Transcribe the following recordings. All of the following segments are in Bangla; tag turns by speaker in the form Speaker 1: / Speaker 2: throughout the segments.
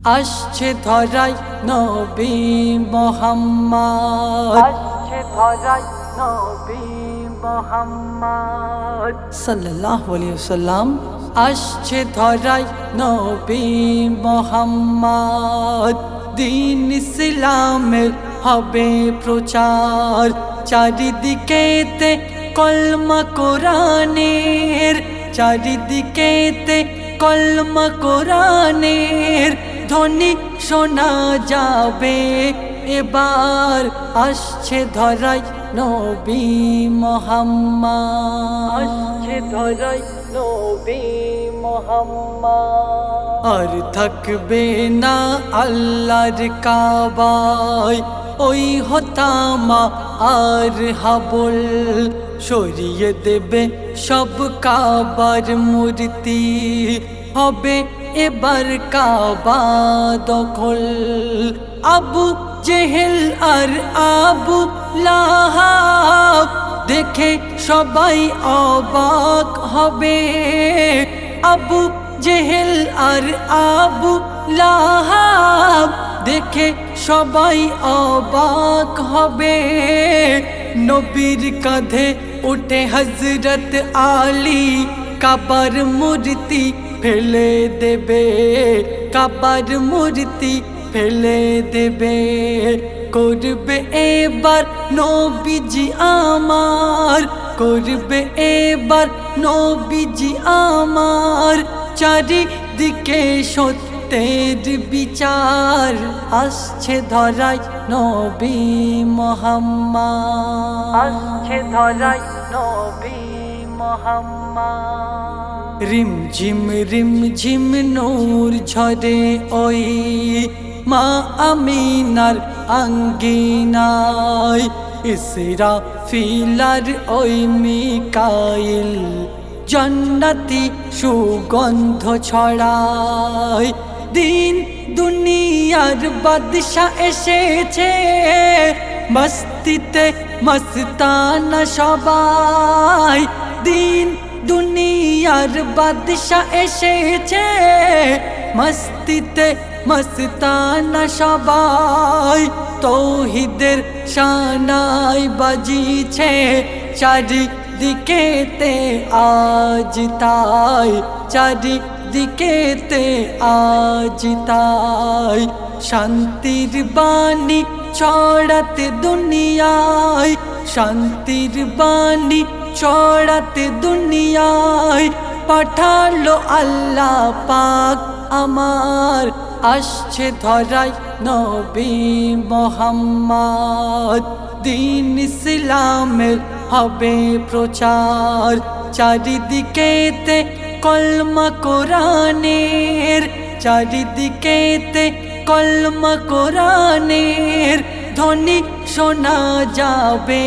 Speaker 1: আসছে ধরাই নবী মুহাম্মদ, আসছে ধরাই নবী মুহাম্মদ সাল্লাল্লাহু আলাইহি ওয়াসাল্লাম। আসছে ধরাই নবী মুহাম্মদ, দ্বীন ইসলামের হবে প্রচার। চারিদিকেতে কলমা কোরআনের, চারিদিকেতে কলমা কোরআনের ধ্বনি শোনা যাবে এবার। আসছে ধরাই নবী মুহাম্মদ, আসছে ধরাই নবী মুহাম্মদ। আর থাকবে না আল্লাহর কাবায় ওই হতামা আর হাবল, সরিয়ে দেবে সব কাবার মূর্তি, হবে এবার কাবা দখল। আবু জেহেল আর আবু লাহাব দেখে সবাই অবাক হবে। আবু জেহেল আর আবু লাহাব দেখে সবাই অবাক হবে। নবীর কাঁধে উঠে হযরত আলী, কাবার মূর্তি ফেলে দেবে, কাবার মূর্তি ফেলে দেবে। করবে এবার নবীজি আমার, করবে এবার নবীজি আমার, চারিদিকে সত্যের বিচার। আসছে ধরাই নবী মুহাম্মদ, আসছে ধরাই নবী মুহাম্মদ। রিমঝিম রিমঝিম নূর ঝরে ওই মা আমিনার আঙ্গিনায়, ইসরাফিল আর ওই মিকাইল জান্নাতি সুগন্ধ ছড়ায়। দিন দুনিয়ার বাদশা এসেছে, মস্তিতে মস্তানা সবাই। দিন দুনিয়ার বাদশা এসেছে, মস্তিতে মস্তানা সবাই। তৌহিদের শানাই বাজিছে চারিদিকেতে আজ তাই, চারিদিকেতে আজ তাই। শান্তির বাণী ছড়াতে দুনিয়ায়, শান্তির বাণী ছড়াতে দুনিয়ায়, পাঠালো আল্লাহ পাক আমার। আসছে ধরাই নবী মুহাম্মদ, দ্বীন ইসলামের হবে প্রচার। চারিদিকেতে কলমা কোরআনের, চারিদিকেতে কলমা কোরআনের ধ্বনি শোনা যাবে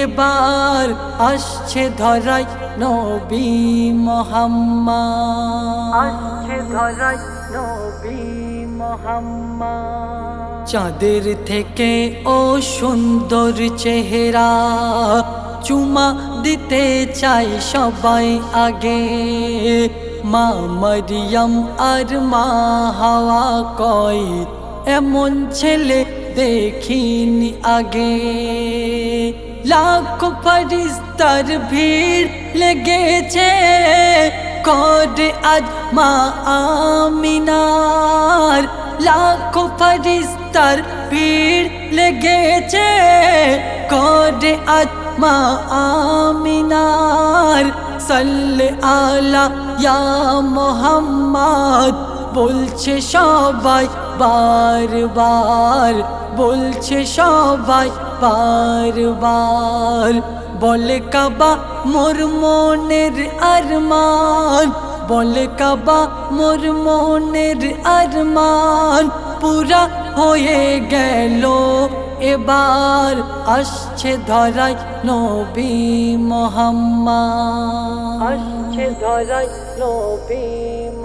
Speaker 1: এবার। আসছে ধরাই নবী মুহাম্মদ, আসছে ধরাই নবী মুহাম্মদ। চাঁদের থেকে ও সুন্দর চেহারা চুমা দিতে চাই সবাই আগে। মা মরিয়ম আর মা হাওয়া কয় এমন ছেলে দেখিনি আগে। লাখো ফেরেশতার ভিড় লেগেছে করে আজ মা আমিনার। লাখো ফেরেশতার ভিড় লেগেছে করে আজ মা আমিনার। সাল্লে আলা ইয়া মুহাম্মদ বলছে সবাই বারবার, বলছে সবাই বারবার। বলে কাবা মোর মনের আরমান, বলে কাবা মোর মনের আরমান পুরা হয়ে গেল এবার। আসছে ধরাই নবী মুহাম্মদ, আসছে ধরাই নবী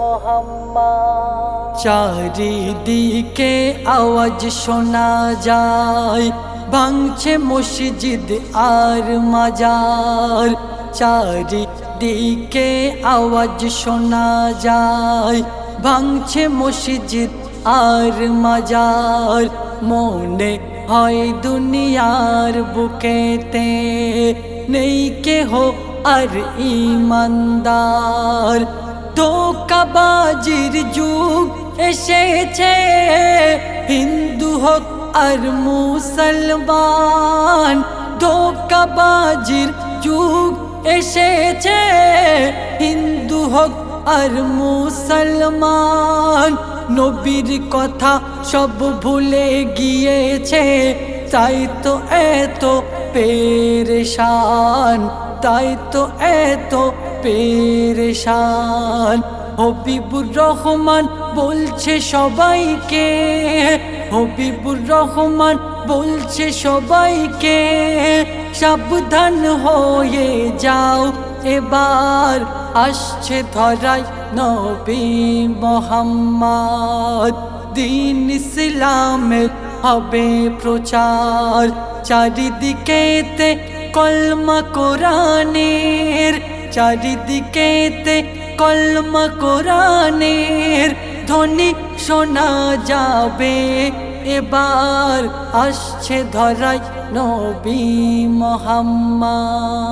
Speaker 1: মুহাম্মদ। চারিদিকে আওয়াজ শোনা যায়, ভাঙছে মসজিদ আর মাজার। চারিদিকে আওয়াজ শোনা যায়, ভাঙছে মসজিদ আর মাজার মনে হয় দুনিয়ার বুকেতে নেই কেহ আর ঈমানদার ধোঁকাবাজির যুগ এসেছে হিন্দু হোক আর মুসলমান ধোঁকাবাজির যুগ এসেছে হিন্দু হোক আর মুসলমান নবীর কথা সব ভুলে গিয়েছে তাই তো এত পেরেশান তাই তো এত পেরেশান হবিবুর রহমান বলছে সবাইকে হবিবুর রহমান বলছে সবাইকে সাবধান হয়ে যাও এবার আসছে ধরায় নবী মুহাম্মদ দ্বীন ইসলামের হবে প্রচার চারিদিকেতে কলমা কোরআনের চারিদিকেতে কলমা কোরআনের ধ্বনি শোনা যাবে এবার আসছে ধরায় নবী মুহাম্মদ।